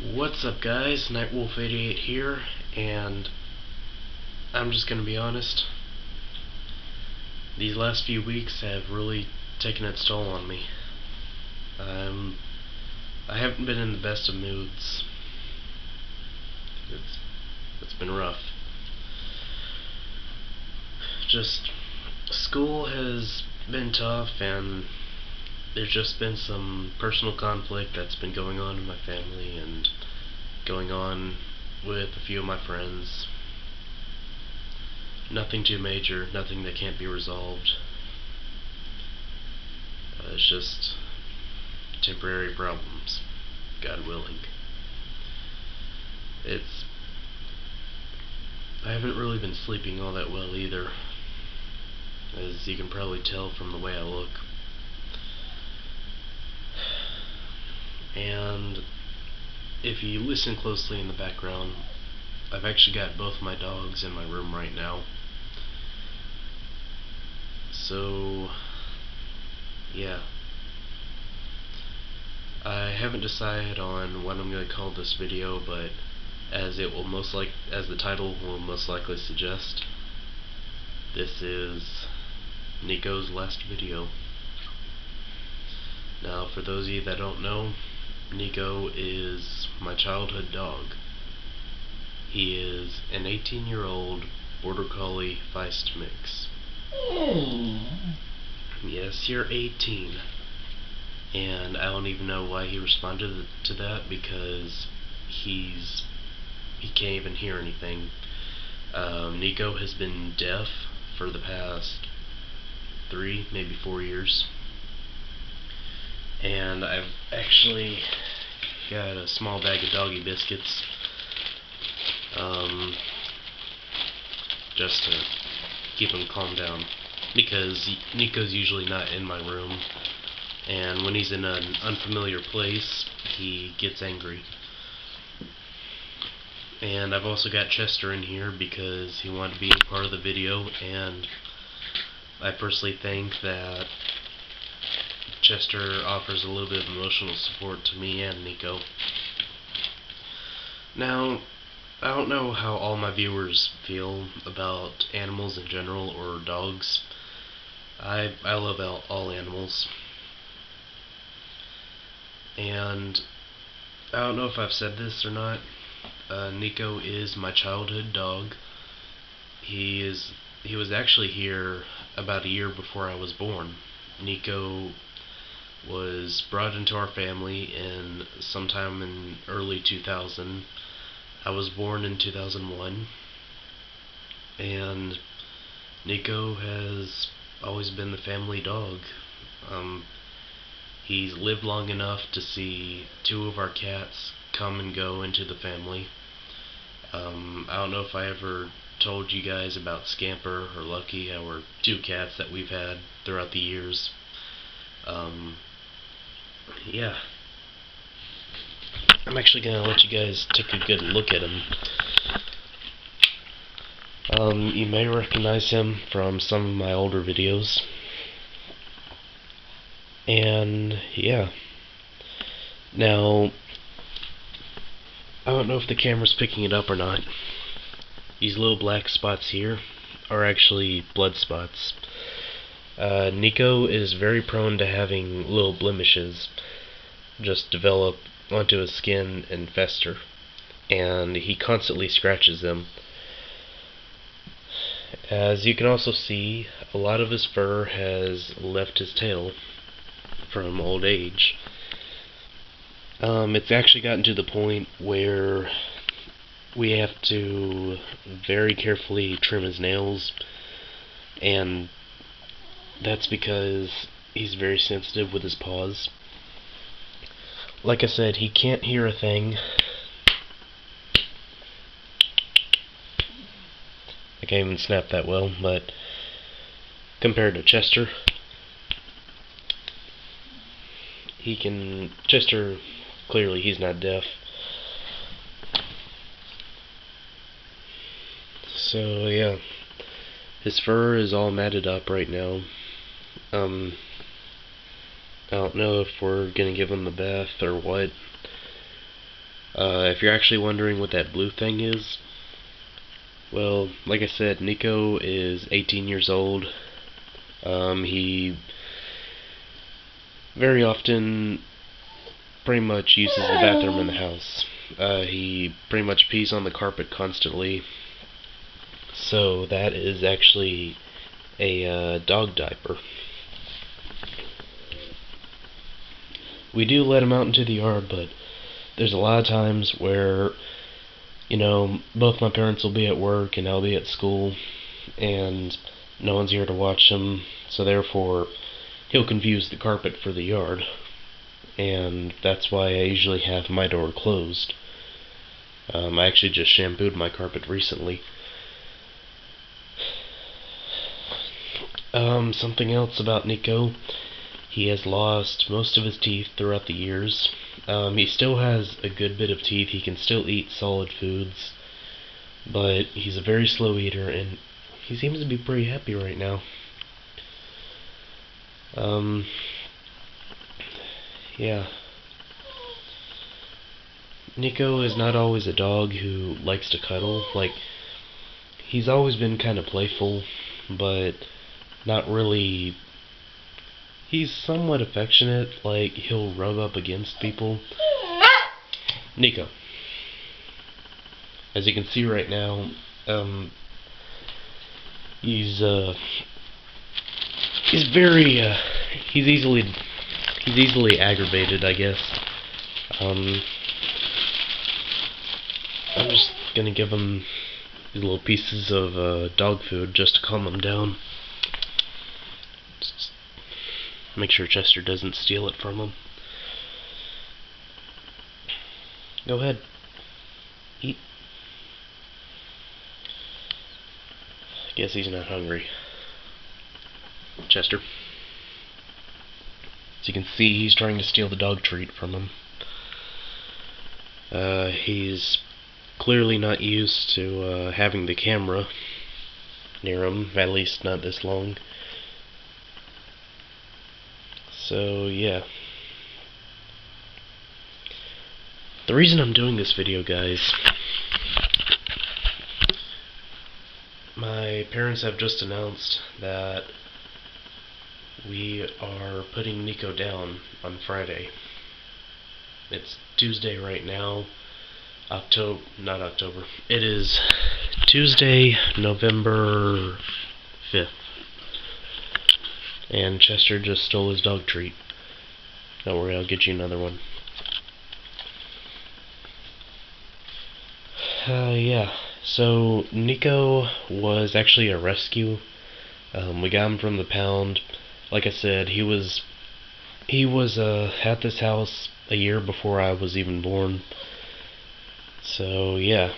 What's up, guys? Nightwolf88 here, and I'm just gonna be honest. These last few weeks have really taken its toll on me. I haven't been in the best of moods. It's been rough. Just school has been tough, and there's just been some personal conflict that's been going on in my family and going on with a few of my friends. Nothing too major, nothing that can't be resolved. It's just temporary problems, God willing. I haven't really been sleeping all that well either, as you can probably tell from the way I look. And if you listen closely in the background, I've actually got both my dogs in my room right now. So, yeah. I haven't decided on what I'm going to call this video, but as the title will most likely suggest, this is Neco's last video. Now, for those of you that don't know, Neco is my childhood dog. He is an 18-year-old border collie Fiest mix. Yes, you're 18. And I don't even know why he responded to that, because he can't even hear anything. Neco has been deaf for the past 3, maybe 4 years. And I've actually got a small bag of doggy biscuits, just to keep him calmed down, because Neco's usually not in my room, and when he's in an unfamiliar place, he gets angry. And I've also got Chester in here because he wanted to be a part of the video, and I personally think that Chester offers a little bit of emotional support to me and Neco. Now, I don't know how all my viewers feel about animals in general, or dogs. I love all animals. And I don't know if I've said this or not. Neco is my childhood dog. He was actually here about a year before I was born. Neco was brought into our family in sometime in early 2000. I was born in 2001, and Neco has always been the family dog. He's lived long enough to see 2 of our cats come and go into the family. I don't know if I ever told you guys about Scamper or Lucky, our 2 cats that we've had throughout the years. Yeah. I'm actually going to let you guys take a good look at him. You may recognize him from some of my older videos. And, yeah. Now, I don't know if the camera's picking it up or not. These little black spots here are actually blood spots. Neco is very prone to having little blemishes just develop onto his skin and fester, and he constantly scratches them. As you can also see, a lot of his fur has left his tail from old age. It's actually gotten to the point where we have to very carefully trim his nails, and that's because he's very sensitive with his paws. Like I said, he can't hear a thing. I can't even snap that well, but compared to Chester, Chester, clearly he's not deaf. So yeah, his fur is all matted up right now. I don't know if we're gonna give him a bath or what. If you're actually wondering what that blue thing is, well, like I said, Neco is 18 years old. He very often pretty much uses the bathroom in the house. He pretty much pees on the carpet constantly. So that is actually a dog diaper. We do let him out into the yard, but there's a lot of times where, both my parents will be at work and I'll be at school, and no one's here to watch him, so therefore he'll confuse the carpet for the yard, and that's why I usually have my door closed. I actually just shampooed my carpet recently. Something else about Neco. He has lost most of his teeth throughout the years. He still has a good bit of teeth. He can still eat solid foods, but he's a very slow eater, and he seems to be pretty happy right now. Yeah. Neco is not always a dog who likes to cuddle. Like, he's always been kind of playful, but not really. He's somewhat affectionate, like he'll rub up against people. Neco. As you can see right now, he's easily aggravated, I guess. I'm just gonna give him these little pieces of dog food just to calm him down. Just make sure Chester doesn't steal it from him. Go ahead. Eat. I guess he's not hungry. Chester. As you can see, he's trying to steal the dog treat from him. He's clearly not used to having the camera near him, at least not this long. So, yeah. The reason I'm doing this video, guys, my parents have just announced that we are putting Neco down on Friday. It's Tuesday right now. Not October. It is Tuesday, November 5th. And Chester just stole his dog treat. Don't worry, I'll get you another one. Yeah. So, Neco was actually a rescue. We got him from the pound. Like I said, he was at this house a year before I was even born. So, yeah.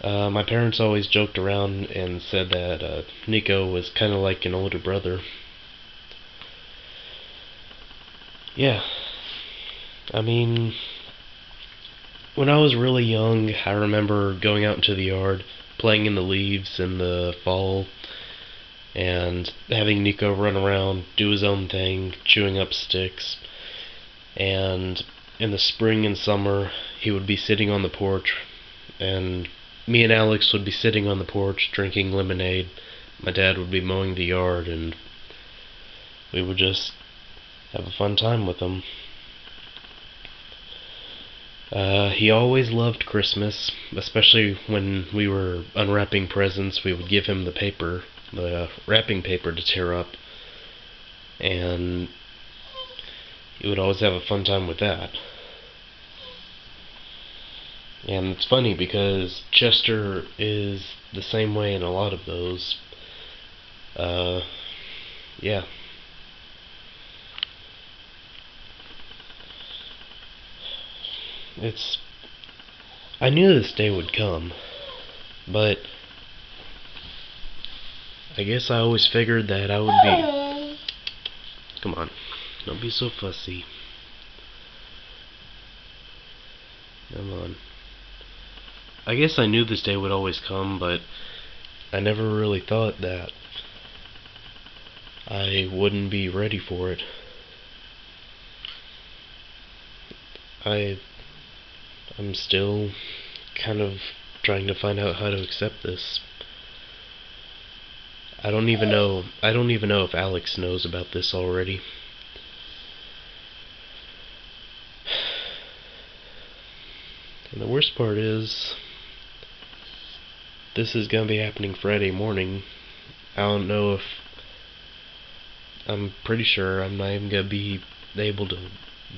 My parents always joked around and said that Neco was kind of like an older brother. Yeah. I mean, when I was really young, I remember going out into the yard, playing in the leaves in the fall, and having Neco run around, do his own thing, chewing up sticks. And in the spring and summer, he would be sitting on the porch, and me and Alex would be sitting on the porch drinking lemonade. My dad would be mowing the yard, and we would just have a fun time with him. He always loved Christmas, especially when we were unwrapping presents. We would give him the wrapping paper to tear up, and he would always have a fun time with that. And it's funny because Chester is the same way in a lot of those. Yeah. I knew this day would come, but I guess I always figured that I would be... Come on, don't be so fussy. Come on. I guess I knew this day would always come, but I never really thought that I wouldn't be ready for it. I'm still kind of trying to find out how to accept this. I don't even know if Alex knows about this already. And the worst part is, this is gonna be happening Friday morning. I don't know if, I'm pretty sure I'm not even gonna be able to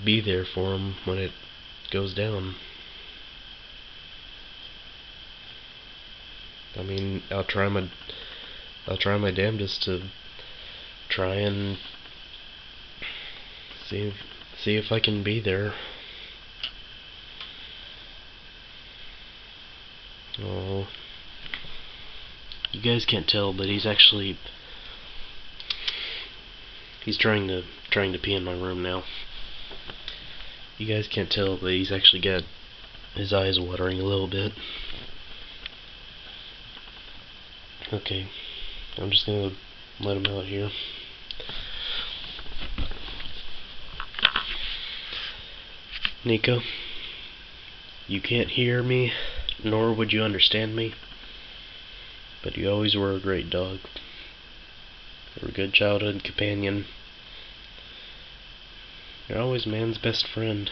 be there for him when it goes down. I mean, I'll try my damnedest to try and see if I can be there. Oh, you guys can't tell, but he's trying to pee in my room now. You guys can't tell, but he's actually got his eyes watering a little bit. Okay, I'm just gonna let him out here. Neco, you can't hear me, nor would you understand me, but you always were a great dog. You were a good childhood companion. You're always man's best friend.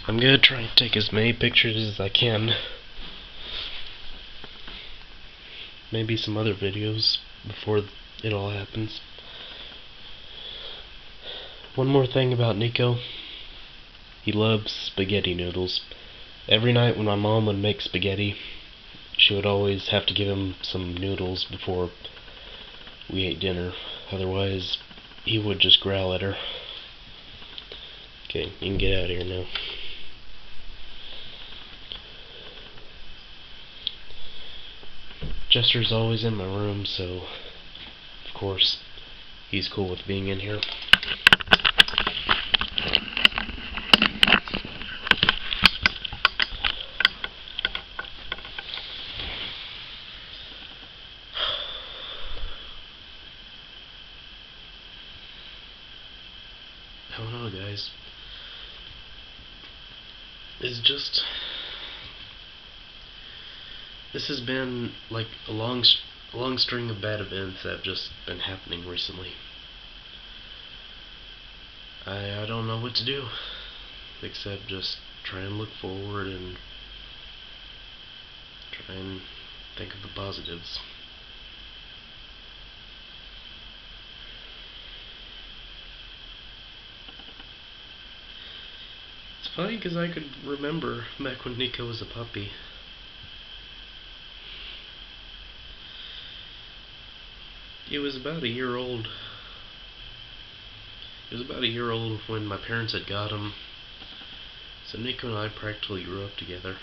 I'm gonna try and take as many pictures as I can. Maybe some other videos before it all happens. One more thing about Neco. He loves spaghetti noodles. Every night when my mom would make spaghetti, she would always have to give him some noodles before we ate dinner. Otherwise, he would just growl at her. Okay, you can get out of here now. Jester's always in my room, so of course he's cool with being in here. I don't know, guys. This has been like a long string of bad events that have just been happening recently. I don't know what to do except just try and look forward and try and think of the positives. It's funny because I could remember back when Neco was a puppy. He was about a year old. He was about a year old when my parents had got him. So Neco and I practically grew up together.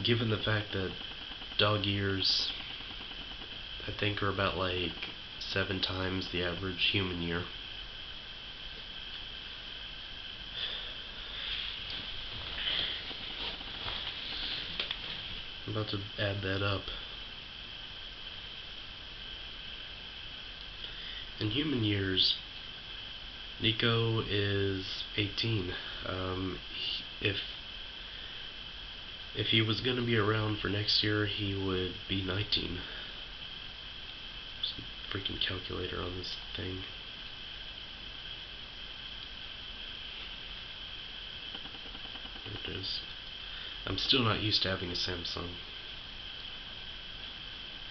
Given the fact that dog years, I think, are about like 7 times the average human year. I'm about to add that up. In human years, Neco is 18. If he was going to be around for next year, he would be 19. There's a freaking calculator on this thing. There it is. I'm still not used to having a Samsung.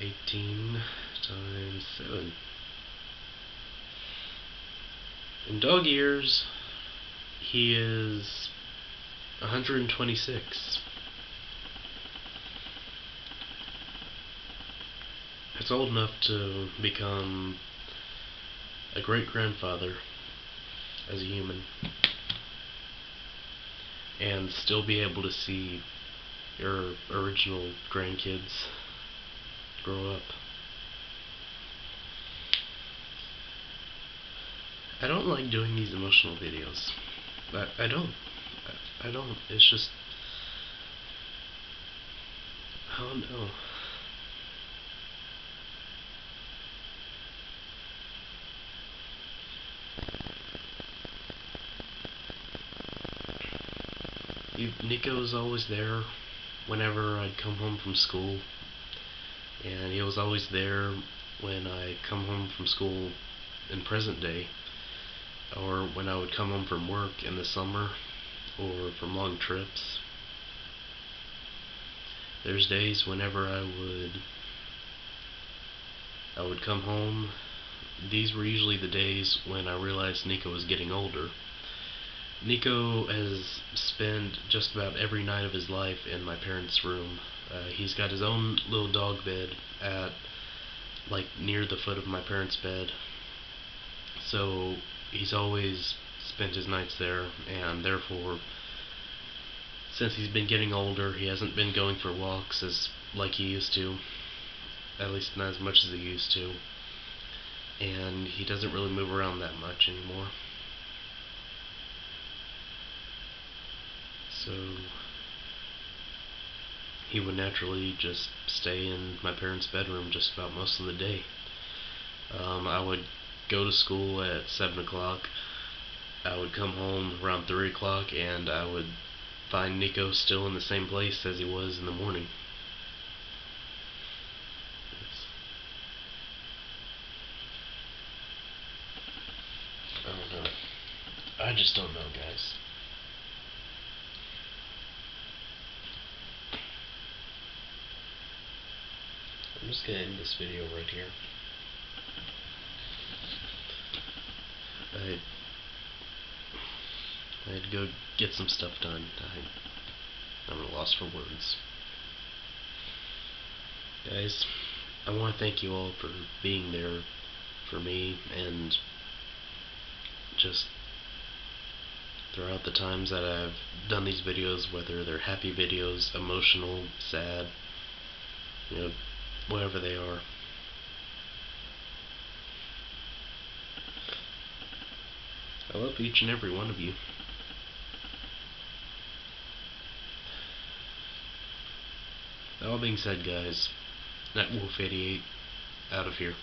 18 times 7. In dog years, he is 126. That's old enough to become a great-grandfather as a human and still be able to see your original grandkids grow up. I don't like doing these emotional videos. I don't. It's just Oh no. Neco was always there whenever I'd come home from school, and he was always there when I come home from school in present day, or when I would come home from work in the summer, or from long trips. There's days whenever I would come home. These were usually the days when I realized Neco was getting older. Neco has spent just about every night of his life in my parents' room. He's got his own little dog bed at, like, near the foot of my parents' bed. So he's always spent his nights there, and therefore, since he's been getting older, he hasn't been going for walks like he used to. At least not as much as he used to. And he doesn't really move around that much anymore. So he would naturally just stay in my parents' bedroom just about most of the day. I would go to school at 7 o'clock. I would come home around 3 o'clock, and I would find Neco still in the same place as he was in the morning. I don't know. I just don't know, guys. I'm just gonna end this video right here. I had to go get some stuff done. I'm at a loss for words. Guys, I want to thank you all for being there for me, and just throughout the times that I've done these videos, whether they're happy videos, emotional, sad, whatever they are. I love each and every one of you. That all being said, guys, NetWolf88 out of here.